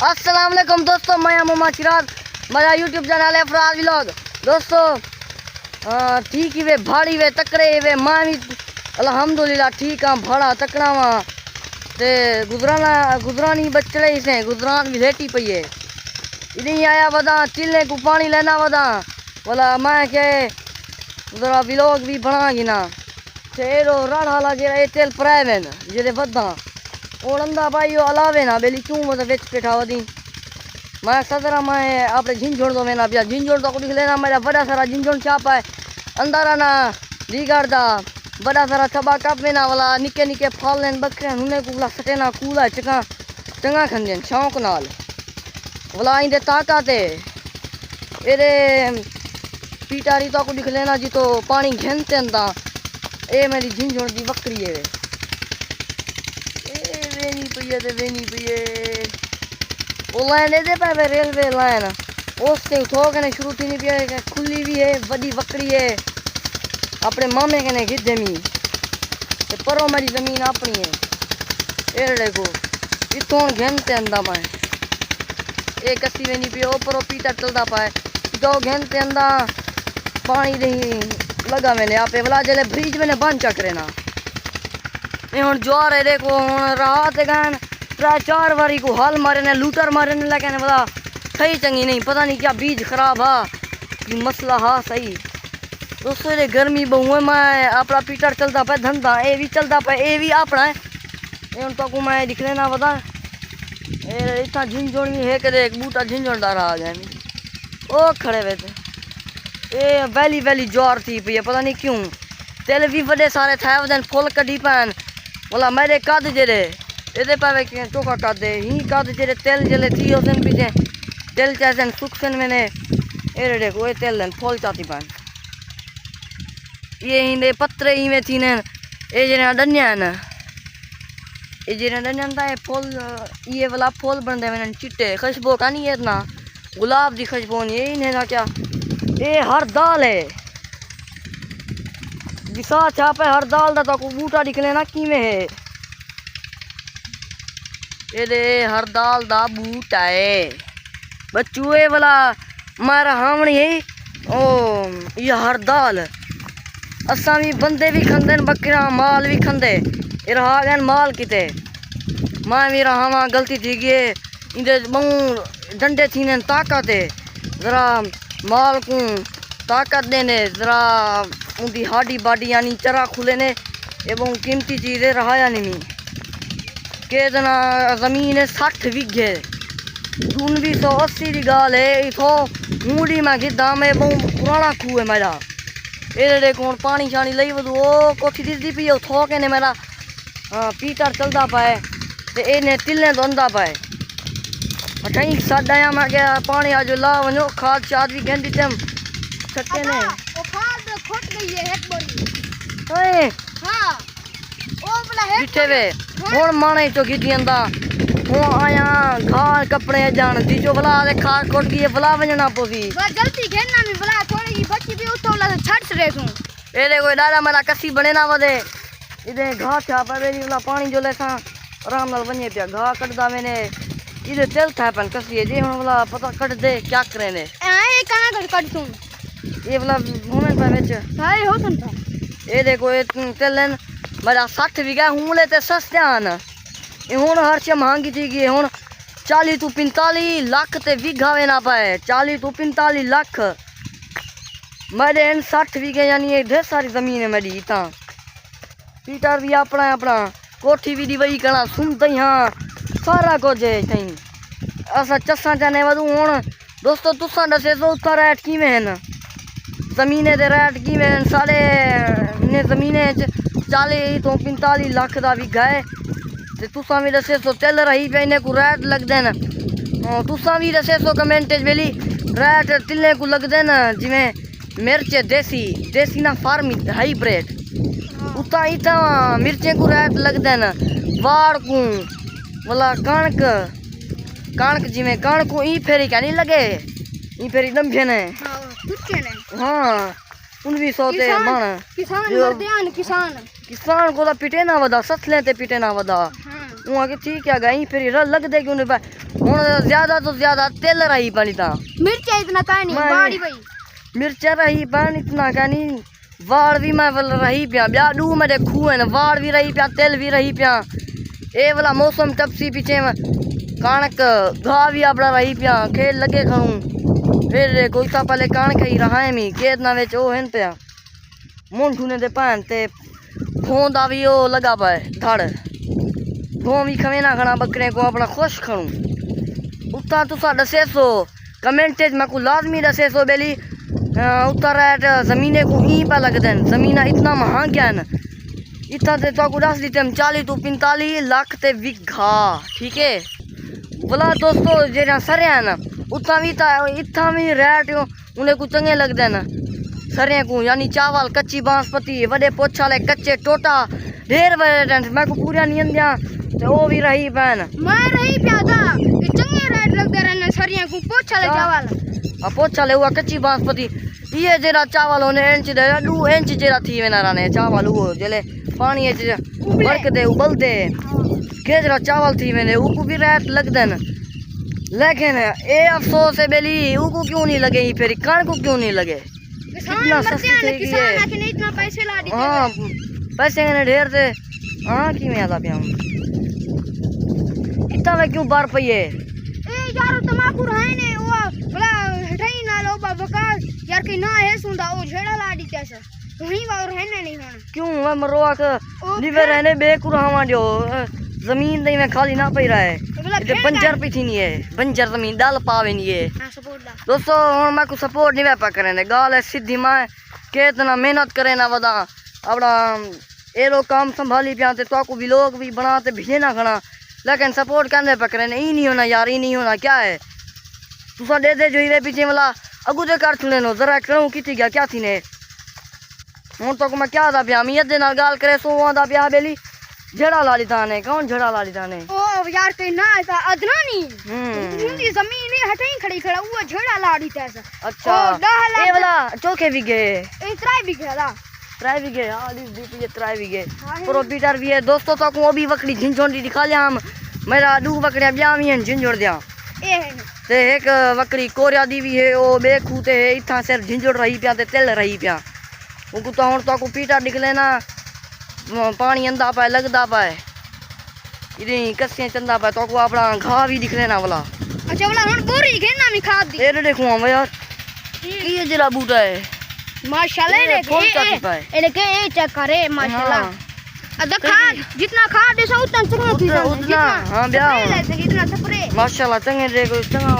अस्सलाम वालेकुम दोस्तों, मैं मोहम्मद चिराग, मेरा यूट्यूब चैनल है फराज व्लॉग। दोस्तों ठीक ही वे भाड़ी वे तकड़े वे मैं भी अल्हम्दुलिल्लाह ठीक हाँ, भाड़ा तकड़ा वहाँ ते गुजरानी बचड़े से गुजरान भी लेटी पई है। इन्हीं आया वदा चिल्ले को पानी लेना वदा बोला मैं के जरा व्लॉग भी बनागी ना तेरो राड़ा ला जेरा ये तेल पराए वे जेरे वदा और अंदा भाई अलावे ना बेली क्यों मतलब बेच पेठा वदी मैं सदरा मैं आपने झिंझोड़ दो मैंने पिया झिंझोड़ तो कुछ लेना मेरा बड़ा सारा झिंझोड़ चापा है अंदर ना दिगाड़दा बड़ा सारा थबा कप में ना वाला निके निके फल लेन बकरे हुने कुला सटेना कूला चंगा चंगा खंदे शौक नाल वाला इंदे ताकते एरे पीटारी तो कुछ लेना जी तो पानी घेनते अंदा ए मेरी झिंझोड़ दी बकरी है वेनी पिए वो लाइन दे पे रेलवे लाइन उससे उठो कने शुरू थी नहीं पिया खुली भी है बड़ी बकरी है अपने मामे कने गिद्धे मी परो मेरी जमीन अपनी है ए देखो इतों घेनते अंदा पाए ए कसी वेनी पियो परो पीटा चलता पाए जो घेनते अंदा पानी नहीं लगा मैंने आपे वाला जले ब्रिज में बंद चकरे ना हूँ ज्वार है देखो हूँ रात गन त्रै चार बारी को हल मारे ने लूटर मारे ने लगे पता सही चंगी नहीं पता नहीं क्या बीज खराब हा कि मसला हा सही दोस्तों ये गर्मी बहु है मैं अपना पीटर चलता पे धंधा ये भी चलता पे ये भी अपना है हूँ तो मैं दिख लेना पता इतना झिंझोड़ भी है कि एक बूटा झिंझोड़दार आ गया ओ खड़े हुए थे ये वैली वैली ज्वार थी पी पता नहीं क्यों तेल भी बड़े सारे थे वजन फुल कड़ी पैन बोला मेरे कद जेरे ये पावे चोखा कद ही कद जेरे तेल जले थी उस पीछे तेल चाहे सुखसन मैंने ये देखो ये तेल फुल चाती पैन ये हिंदे पत्रे ही में थी ने ये जरा डनिया न ये जरा डनिया था ये फूल ये वाला फूल बनते मैंने चिट्टे खुशबू का नहीं है इतना गुलाब की खुशबू नहीं यही नहीं था क्या ये हर दाल है दिशा छापे हर दाल दा तो बूटा निकले ना कि में है ये दे हर दाल दा बूटा है बच्चुए वाला मारा हामणी है ओ ये हर दाल असा भी बंदे भी खंदे बकरा माल भी खंदे ये रहा गए माल किते मैं भी रहा वहाँ गलती थी गए इंदे बहु डंडे थी ने ताकत है जरा माल को ताकत देने जरा उनकी हाडी बाडी यानी चरा खुले ने एवं कीमती चीज़ें रहा नहीं के जना जमीन है 60 बीघे 1980 की गाल है इथो मूड़ी में गिद्दा में बहुत पुराना खूह है मेरा ये देखो पानी शानी लई वो कोठी दिखती पी उठो के ने मेरा पीटर चलता पाए तो ये तिले धोंदा पाए अठाई साढ़ा मैं क्या पानी आज ला वनो खाद शाद भी गंदी तम सके ने फट गई है एक बोरी ओए हां ओ वाला है बिठे वे हुन माने तो गिटी अंदा हूँ आया घाल कपड़े जान दी जो भला दे खा कोट की भला वजना पोसी बस जल्दी घेरना में भला थोड़ी की बच्ची भी उतो वाला छट रे तू ए देखो दादा मेरा कसी बने ना वदे इदे घा छा पर वाला पानी जो ले सा आराम नाल बने पिया घा कटदा मैंने इदे तेल था पन कसी है जे हुन वाला पता कट दे क्या करे ने ए कना कट तू ये वाला मोमेंट पे बेच हाय हो संता ये देखो ये तेलन मेरा 60 बीघा हूँ लेते सस्ते आन ये हूँ हर चीज महंगी थी गई हूँ 40 तो 45 लाख ते बीघा वे ना पाए 40 तो 45 लाख मेरे 60 बीघे यानी ये ढेर सारी जमीन है मेरी इतना पीटर भी अपना अपना कोठी भी दिवई करना सुनते ही हाँ सारा कुछ है कहीं असा चसा चाहने वधू हूँ दोस्तों तुसा दसे तो उत्तर रेट की में जमीने दे रेट की में साढ़े ने जमीने 40 तो 45 लाख का बीघा है तो तुसा भी दसे सो तेल रही पे इन्हें को रेट लग देन तुसा भी दसे सो कमेंट बेली रेट तिले को लग देन जिमें मिर्च देसी ना फार्मी हाईब्रिड उतना इतना मिर्चे को रेट लग देन वाड़ को बोला कणक जिमें कणक को ई फेरी क्या नहीं लगे ई फेरी दम्भे ने हाँ 1900 ते मन किसान मरते हैं किसान को तो पिटे ना वदा ससले ते पिटे ना वदा वहाँ के ठीक है गई फिर लग दे क्यों नहीं पाए हूँ ज्यादा तो ज्यादा तेल रही पानी था मिर्चा इतना का नहीं बाड़ी भाई मिर्चा रही पानी इतना का नहीं वाड़ भी मैं वाल रही पिया ब्याह डू मेरे खूह है वाड़ भी रही पिया तेल भी रही पिया ए वाला मौसम टपसी पीछे में कणक घा भी अपना रही पिया खेल लगे खाऊं फिर कोई सा पहले कणक ही रहा है मी खेत ना विच ओ हैं पिया मुंह ठूने दे पान ते फोन दा भी ओ लगा पाए धड़ फोन भी खवे ना खाना बकरे को अपना खुश खाऊं उतना तुसा दसे सो कमेंट मैं को लाजमी दसे सो बेली उत्तर रेट जमीने को ही पा लगते हैं जमीन इतना महंग है इतना ते तो दस दी 40 तो 45 लाख ते विघा ठीक है बोला दोस्तों जेरा सरे हैं ना उतना भी इतना भी रेट उन्हें को चंगे लगते हैं सरे को यानी चावल कच्ची बांसपति बड़े पोछाले कच्चे टोटा ढेर बड़े मैं को पूरा नहीं दिया तो वो भी रही पैन मैं रही प्यादा चंगे रेट लगते रहने सरिया को पोछाले चावल पोछाले हुआ कच्ची बांसपति ये जेरा चावल होने इंच दे 2 इंच जेरा थी वेना रहने चावल वो जेले पानी बरक दे उबल दे के जरा चावल थी मैंने उको भी रेट लग देन लेकिन ए अफसोस है बेली उको क्यों नहीं लगे फिर कण को क्यों नहीं लगे इतना सस्ती थी किसान इतना पैसे ला दी हां पैसे ने ढेर थे हां की में आला पिया इतना वे क्यों बार पई है ए यार तमाकू रहे ने वो भला हटाई ना लो बाबा का यार के ना है सुंदा ओ झेड़ा ला दी कैसे वहीं वार रहने नहीं होना क्यों मैं मरोआ का निवे रहने बेकुरावा जो जमीन दई में खाली ना पई रहा है ये बंजर पे थी नहीं है बंजर जमीन डाल पावे नहीं है हां सपोर्ट दा दोस्तों हुन मैं को सपोर्ट नहीं पा करे गाल है सीधी मैं कितना मेहनत करे ना वदा अपना एरो काम संभाली पिया ते तो को भी लोग भी बनाते भेजे ना खाना लेकिन सपोर्ट कहने पे करे ई नहीं होना यार ई नहीं होना क्या है तुसा दे जो ये पीछे वाला अगू दे कर छुने नो जरा करूं किती गया क्या थी ने हूँ तो मैं क्या था पिया मैं नाल गाल करे सो आदा पिया बेली झड़ा लाली थाने कौन झड़ा लाली थाने ओ यार के ना ऐसा अदना नहीं उनकी जमीन नहीं हटाई खड़ी खड़ा वो झड़ा लाड़ी तैसा अच्छा ए वाला चौके भी गए ए त्राई भी गया त्राई भी गए हां दी ये त्राई भी गए प्रोपीटर भी है दोस्तों तो को भी बकरी झिंझोंडी दिखा लिया हम मेरा 2 बकरियां ब्याह भी हैं झिंझोड़ दिया ए ते एक बकरी कोरिया दी भी है ओ बेखूते है इथा सिर झिंझोड़ रही पिया ते तेल रही पिया उनको तो हुन तो को पीटा निकले ना पानी अंदा पाए लगदा पाए इदी कस्से चंदा पाए तो को अपना घा भी दिख लेना वाला अच्छा वाला हुन बोरी घेना में खाद दी ए देखो हम यार की ये जरा बूटा है माशाल्लाह ने के ए चेक करे माशाल्लाह अदा खाद जितना खाद है उतना चंगा थी उतना हां ब्याह इतना स्प्रे माशाल्लाह चंगे देखो चंगा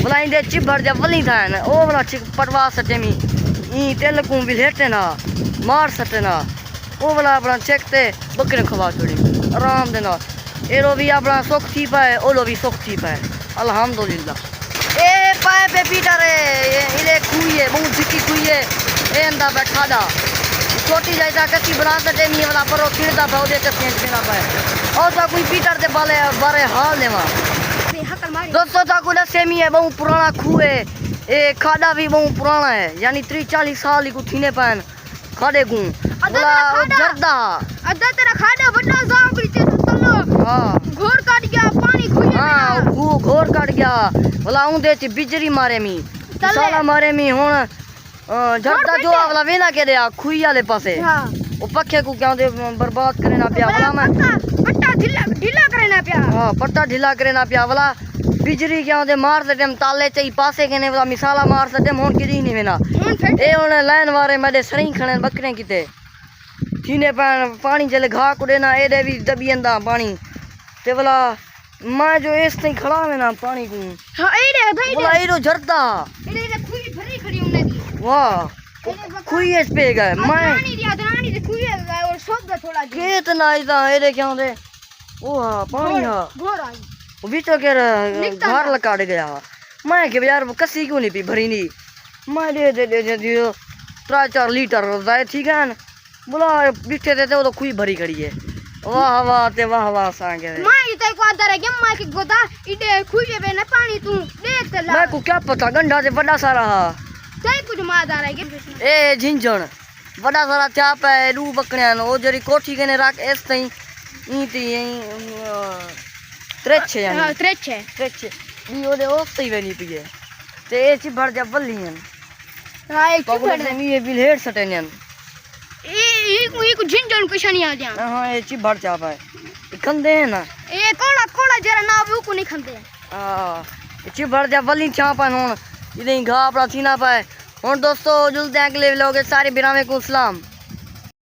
वाला इंदे चिबड़ जा वली था ना ओ वाला चिक पटवा सटे मी ई तेल को भी लेटे ना मार सटे ना वो वाला अपना चेक ते बकरे खवा छोड़ी आराम दे ना एरो भी अपना सुख थी पाए ओलो भी सुख थी पाए अल्हम्दुलिल्लाह ए पाए पे पीटा रे इले खुइए बहुत जिकी खुइए ए अंदा बैठा दा छोटी जायदा कच्ची बना सटे नहीं वाला पर खिड़दा भाव दे ते फेंक देना पाए और तो कोई पीटर दे बाले बारे हाल देवा दोस्तों तो को सेमी है बहुत पुराना खूह है ए खाड़ा भी बहुत पुराना है यानी 30-40 साल को थीने पान खाड़े को बोला जर्दा अदा तेरा खाड़ा बड़ा जाकड़ी ते तलो हां घोर काट गया पानी खुई हां घोर काट गया बोला उंदे च बिजली मारे मी साला मारे मी हुन जर्दा जो वाला वेना के दे खुई वाले पासे हां ओ पक्के को क्या दे बर्बाद करे ना पिया वाला मैं पट्टा ढीला करे ना पिया हां पट्टा ढीला करे ना पिया वाला बिजली क्या दे मार दे टाइम ताले चई पासे के ने वाला मिसाला मार दे हुन किदी नहीं वेना ए हुन लाइन वारे मेरे सरी खणे बकरे किते थीने पानी जले घा को देना एडे भी दबियंदा पानी ते वाला मैं जो इस तई खड़ा है ना पानी को हां एडे भाई बोला एडो झरदा एडे खुई भरी खड़ी उन्हें दी वाह खुई इस पे गए मैं पानी दिया दरानी दे खुई और सब दा थोड़ा कितना इदा एडे क्या दे ओ पानी हां घोर आई वो बीचो के घर लकाड़ गया मैं के यार कसी क्यों नहीं पी भरी नहीं मैं दे 3-4 लीटर जाए ठीक है ना बोला बिठे देते वो तो खुई भरी खड़ी है वाह वाह ते वाह वाह सांगे मैं इते को आदर है के मैं के गोदा इडे खुई पे ना पानी तू देख ते ला मैं को क्या पता गंडा से बड़ा सारा हा तई कुछ मादार है के ए झिंझण बड़ा सारा चाप है 2 बकरियां ओ जरी कोठी के ने रख इस तई ईती त्रेछे हाँ त्रेछ है त्रेछे भी ओदे ओस्ते ही वेनी पिए ते ए चिभड़ जा बल्लियन हाँ एक पगड़े चिपड़ ने ये बिल हेड सटेनियन ये कुछ झिंझण कुछ नहीं आ दिया हां ये चिभड़ जा पाए खंदे हैं ना ये कोड़ा कोड़ा जरा ना भी को नहीं खंदे हां ये चिभड़ जा बल्ली चापन हुन इदे घा अपना थी ना पाए हुन दोस्तों जुलते हैं अगले व्लॉग सारे बिरामे को सलाम।